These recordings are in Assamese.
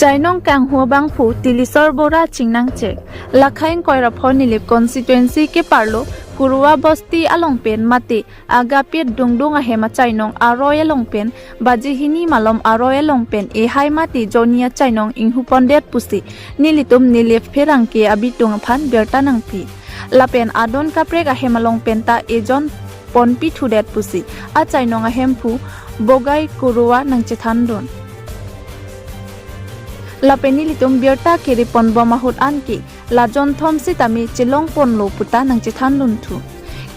Chainong kang huabang phu tilisor bora chingnangche lakhain koirapho nilip constituency ke parlo Kurua Bosti alongpen mati agapit dungdung ahema chainong aroya longpen bajihini malom aroya longpen e hai mati jonia chainong inghupondet pusi nilitum nilip pherangke abitung phan berta nangpi lapen adon kaprek ahema longpen ta ejon ponpi thudet pusi a chainong ahempu bogai Kurua nangche thandon lapeni litum berta kiri pon bomahut anki lajon thom sitami chilong ponlo puta nangchi thandun thu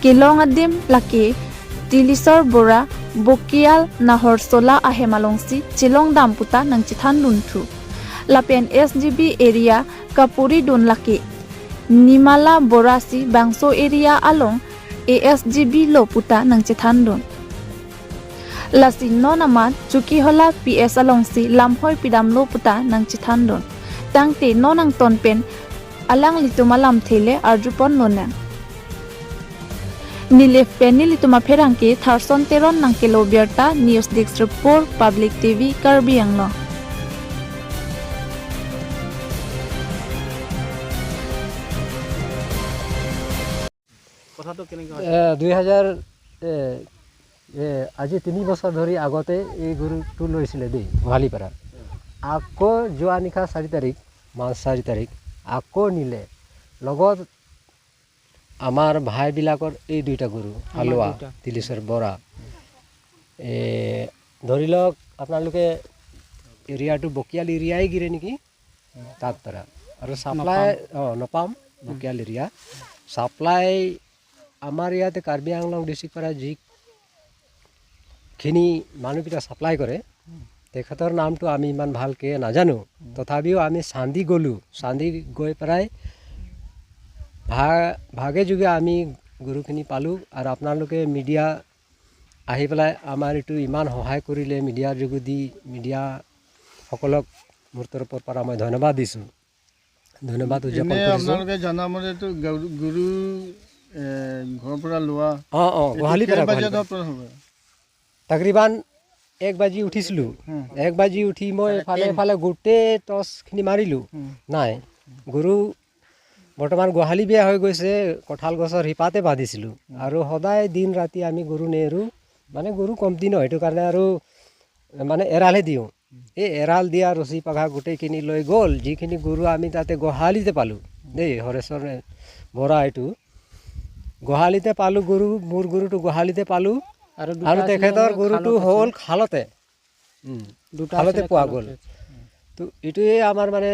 kilong adim laki tilisor bora bokial nahor sola ahemalongsi chilong dam puta nangchi thandun thu lapen SGB area kapuri dun laki nimala borasi bangso area along ASGB lo puta nangchi thandun lasi nonamat chuki hola PS alongsi lamhoi pidam lo puta nangchi thandon tangte nonang tonpen alang lituma lam thele arjupon nona nilef penni lituma pherangke tharson teron nangkelo berta news desk report public TV Karbi Anglo কথাটো কেনেকৈ আজি 3 বছৰ ধৰি আগতে এই গৰুটো লৈছিলে দেই গোহালিপাৰা আকৌ যোৱা নিশা 4 তাৰিখ মাৰ্চ 4 তাৰিখ আকৌ নিলে লগত আমাৰ ভাইবিলাকৰ এই দুইটা গৰু হালোৱা তিলিচৰ বৰা ধৰি লওক আপোনালোকে এৰিয়াটো বকিয়াল এৰিয়াই গিৰে নেকি তাত পৰা আৰু সাপ্লাই নপাম বকিয়াল এৰিয়া সাপ্লাই আমাৰ ইয়াতে কাৰ্বি আংলং ডিষ্ট্ৰিক্ট পৰা যি খিনি মানুহকেইটা সাপ্লাই কৰে তেখেতৰ নামটো আমি ইমান ভালকৈ নাজানো তথাপিও আমি চান্দি গ'লোঁ চান্দি গৈ প্ৰায় ভাগে যুগে আমি গৰুখিনি পালোঁ আৰু আপোনালোকে মিডিয়া আহি পেলাই আমাৰ এইটো ইমান সহায় কৰিলে মিডিয়াৰ যোগেদি মিডিয়াসকলক মোৰ তৰফৰ পৰা মই ধন্যবাদ দিছোঁ ধন্যবাদ উদযাপন কৰিছোঁ আপোনালোকে জনামতেতো গৰু ঘৰৰ পৰা লোৱা গোহালিৰ পৰা तकरीबन 1 বাজি উঠিছিলোঁ 1 বাজি উঠি মই এফালে গোটেই টছখিনি মাৰিলোঁ নাই গৰু বৰ্তমান গোহালি বেয়া হৈ গৈছে কঁঠাল গছৰ শিপাতে বান্ধিছিলোঁ আৰু সদায় দিন ৰাতি আমি গৰু নেৰোঁ মানে গৰু কমতি নহয় সেইটো কাৰণে আৰু মানে এৰালহে দিওঁ এই এৰাল দিয়া ৰছী পাঘা গোটেইখিনি লৈ গ'ল যিখিনি গৰু আমি তাতে গোহালিতে পালোঁ দেই হৰেশ্বৰ বৰা এইটো গোহালিতে পালোঁ গৰু মোৰ গৰুটো গোহালিতে পালোঁ আৰু তেখেতৰ গৰুটো হ'ল খালতে পোৱা গ'ল তো এইটোৱে আমাৰ মানে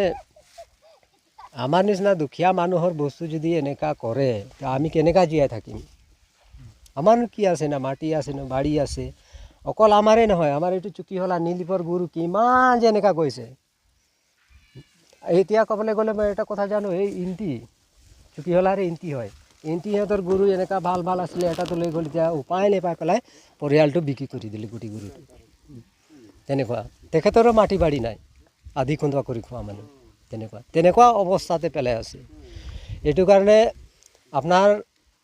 আমাৰ নিচিনা দুখীয়া মানুহৰ বস্তু যদি এনেকুৱা কৰে তো আমি কেনেকৈ জীয়াই থাকিম আমাৰনো কি আছে না মাটি আছে না বাৰী আছে অকল আমাৰে নহয় আমাৰ এইটো চুকি হলা নীলিপৰ গৰু কিমান যে এনেকুৱা গৈছে এতিয়া ক'বলৈ গ'লে মই এটা কথা জানো এই ইন্তি চুকি হলাৰে ইন্তি হয় ইন্তি সিহঁতৰ গৰু এনেকুৱা ভাল ভাল আছিলে এটাটো লৈ গ'ল এতিয়া উপায় নাপাই পেলাই পৰিয়ালটো বিক্ৰী কৰি দিলে গোটি গৰুটো তেনেকুৱা তেখেতৰো মাটি বাৰী নাই আধি খুন্দা কৰি খোৱা মানুহ তেনেকুৱা অৱস্থাতে পেলাই আছে এইটো কাৰণে আপোনাৰ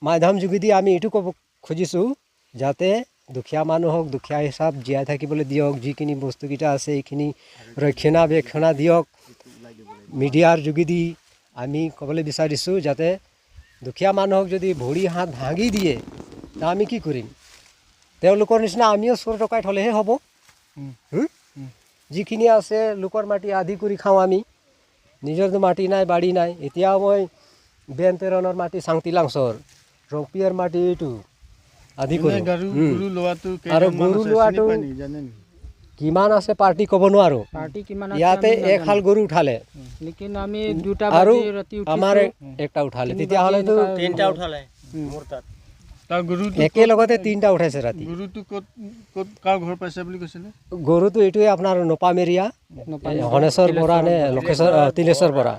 মাধ্যম যোগেদি আমি এইটো ক'ব খুজিছোঁ যাতে দুখীয়া মানুহক দুখীয়া হিচাপ জীয়াই থাকিবলৈ দিয়ক যিখিনি বস্তুকেইটা আছে এইখিনি ৰক্ষণাবেক্ষণা দিয়ক মিডিয়াৰ যোগেদি আমি ক'বলৈ বিচাৰিছোঁ যাতে দুখীয়া মানুহক যদি ভৰি হাত ভাঙি দিয়ে তা আমি কি কৰিম তেওঁলোকৰ নিচিনা আমিও চোৰ ডকাইত হ'লেহে হ'ব যিখিনি আছে লোকৰ মাটি আধি কৰি খাওঁ আমি নিজৰতো মাটি নাই বাৰী নাই এতিয়াও মই বেনতেৰণৰ মাটি চাংটিলাংচৰ ৰপিয়াৰ মাটি এইটো আধি কৰি আৰু গৰু লোৱাটো কিমান আছে পাৰ্টি ক'ব নোৱাৰোঁ ইয়াতে এখাল গৰু উঠালে আৰু আমাৰ একটা উঠালে তেতিয়াহ'লেতো 3টা উঠালে মোৰ তাত একেলগতে 3টা উঠাইছে ৰাতি গৰুটো এইটোৱে আপোনাৰ নপাম এৰিয়া হনেশ্বৰ বৰা নে লক্ষেশ্বৰ তিলেশ্বৰ বৰা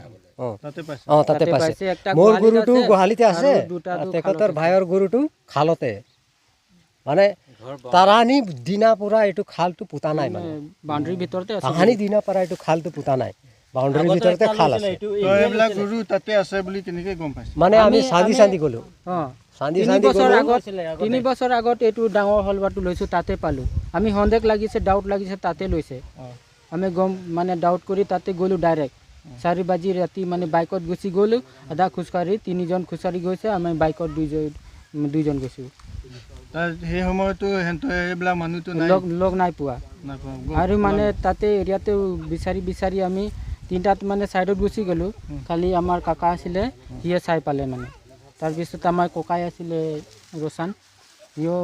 তাতে পাইছে মোৰ গৰুটো গোহালিতে আছে তেখেতৰ ভাইৰ গৰুটো খালতে মানে তাৰানি দিনা পৰা এইটো খালটো পুতা নাই মানে বাউণ্ডাৰীৰ ভিতৰতে আছে তাহানি দিনা পৰা এইটো খালটো পুতা নাই বাউণ্ডাৰীৰ ভিতৰতে খাল আছে এইবিলাক গৰু তাতে আছে বুলি কেনেকৈ গম পাইছে মানে আমি চান্দি গ'লো চান্দি 3 বছৰ আগত এইটো ডাঙৰ হলবাৰটো লৈছোঁ তাতে পালোঁ আমি সন্দেহ লাগিছে ডাউট লাগিছে তাতে লৈছে আমি গম মানে ডাউট কৰি তাতে গ'লোঁ ডাইৰেক্ট 4 বাজি ৰাতি মানে বাইকত গুচি গ'লোঁ আধা খোজকাঢ়ি 3জন খোজকাঢ়ি গৈছে আমি বাইকত দুইজন গৈছোঁ সেই সময়তো এইবিলাক মানুহটো লগ নাই পোৱা আৰু মানে তাতে এৰিয়াতে বিচাৰি আমি 3টাত মানে ছাইডত গুচি গ'লোঁ খালি আমাৰ কাকা আছিলে সিয়ে চাই পালে মানে তাৰপিছত আমাৰ ককাই আছিলে ৰোশন সিও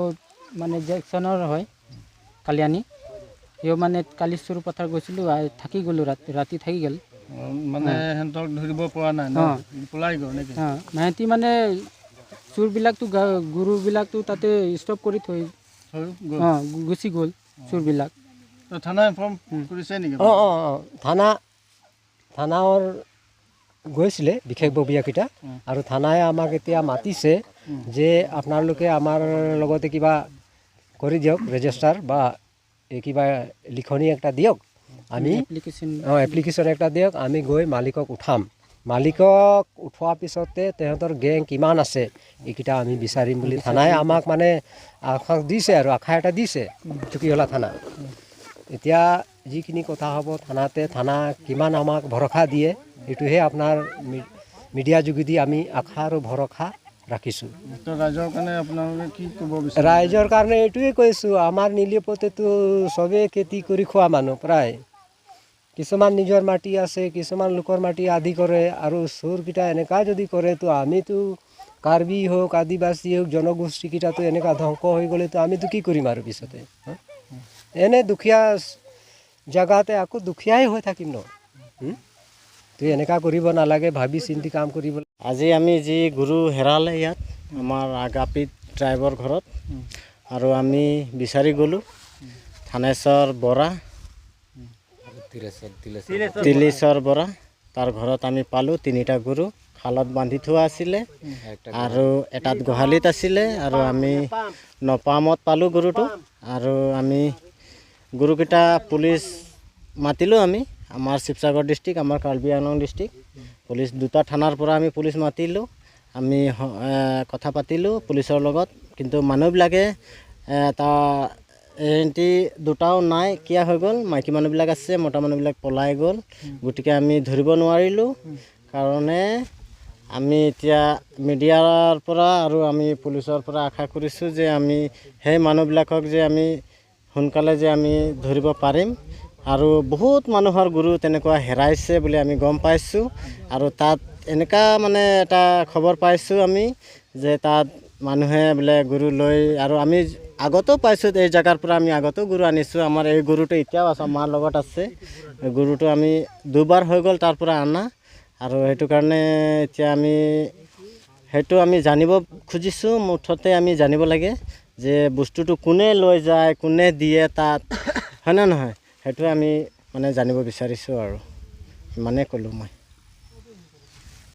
মানে জেকশ্যনৰ হয় কালিয়ানী সিও মানে কালি চুৰ পথাৰ গৈছিলোঁ থাকি গ'লোঁ ৰাতি থাকি গ'ল মানে সিহঁতক ধৰিব পৰা নাই পলাই গ'ল নেকি সিহঁতি মানে চুৰবিলাকতো গুৰুবিলাকতো তাতে ষ্টপ কৰি থৈ গুচি গ'ল চুৰবিলাক থানা ইনফৰ্ম কৰিছে নেকি থানাৰ গৈছিলে বিশেষজ্ঞকেইটা আৰু থানাই আমাক এতিয়া মাতিছে যে আপোনালোকে আমাৰ লগতে কিবা কৰি দিয়ক ৰেজিষ্টাৰ বা কিবা লিখনি একটা দিয়ক আমি এপ্লিকেশ্যন একটা দিয়ক আমি গৈ মালিকক উঠাম মালিকক উঠোৱাৰ পিছতে তেহেঁতৰ গেং কিমান আছে এইকেইটা আমি বিচাৰিম বুলি থানাই আমাক মানে আশ্বাস দিছে আৰু আশা এটা দিছে চুকিহলা থানা এতিয়া যিখিনি কথা হ'ব থানা কিমান আমাক ভৰসা দিয়ে এইটোহে আপোনাৰ মিডিয়া যোগেদি আমি আশা আৰু ভৰসা ৰাখিছোঁ ৰাইজৰ কাৰণে আপোনালোকে কি ক'ব বিচাৰে ৰাইজৰ কাৰণে এইটোৱে কৈছোঁ আমাৰ নীলিপতেতো চবেই খেতি কৰি খোৱা মানুহ প্ৰায় কিছুমান নিজৰ মাটি আছে কিছুমান লোকৰ মাটি আদি কৰে আৰু চোৰকেইটা এনেকুৱা যদি কৰে তো আমিতো কাৰ্বি হওক আদিবাসী হওক জনগোষ্ঠীকেইটাতো এনেকুৱা ধ্বংস হৈ গ'লেতো আমিতো কি কৰিম আৰু পিছতে এনে দুখীয়া জেগাতে আকৌ দুখীয়াই হৈ থাকিম ন তো এনেকুৱা কৰিব নালাগে ভাবি চিন্তি কাম কৰিব আজি আমি যি গুৰু হেৰালে ইয়াত আমাৰ আগাপিত ট্ৰাইবৰ ঘৰত আৰু আমি বিচাৰি গ'লোঁ থানেশ্বৰ বৰা তিলেশ্বৰ বৰা তাৰ ঘৰত আমি পালোঁ 3টা গৰু খালত বান্ধি থোৱা আছিলে আৰু এটাত গোহালিত আছিলে আৰু আমি নপামত পালোঁ গৰুটো আৰু আমি গৰুকেইটা পুলিচ মাতিলোঁ আমি আমাৰ শিৱসাগৰ ডিষ্ট্ৰিক্ট আমাৰ কাৰ্বি আংলং ডিষ্ট্ৰিক্ট পুলিচ 2টা থানাৰ পৰা আমি পুলিচ মাতিলোঁ আমি কথা পাতিলোঁ পুলিচৰ লগত কিন্তু মানুহবিলাকে এহেঁতি 2টাও নাই কিয় হৈ গ'ল মাইকী মানুহবিলাক আছে মতা মানুহবিলাক পলাই গ'ল গতিকে আমি ধৰিব নোৱাৰিলোঁ কাৰণে আমি এতিয়া মিডিয়াৰ পৰা আৰু আমি পুলিচৰ পৰা আশা কৰিছোঁ যে আমি সেই মানুহবিলাকক যে আমি সোনকালে যে আমি ধৰিব পাৰিম আৰু বহুত মানুহৰ গৰু তেনেকুৱা হেৰাইছে বুলি আমি গম পাইছোঁ আৰু তাত এনেকুৱা মানে এটা খবৰ পাইছোঁ আমি যে তাত মানুহে বোলে গৰু লৈ আৰু আমি আগতেও পাইছোঁ এই জেগাৰ পৰা আমি আগতেও গৰু আনিছোঁ আমাৰ এই গৰুটো এতিয়াও আছে মাৰ লগত আছে গৰুটো আমি 2বাৰ হৈ গ'ল তাৰ পৰা আনা আৰু সেইটো কাৰণে এতিয়া সেইটো আমি জানিব খুজিছোঁ মুঠতে আমি জানিব লাগে যে বস্তুটো কোনে লৈ যায় কোনে দিয়ে তাত হয় নে নহয় সেইটো আমি মানে জানিব বিচাৰিছোঁ আৰু ইমানেই ক'লোঁ মই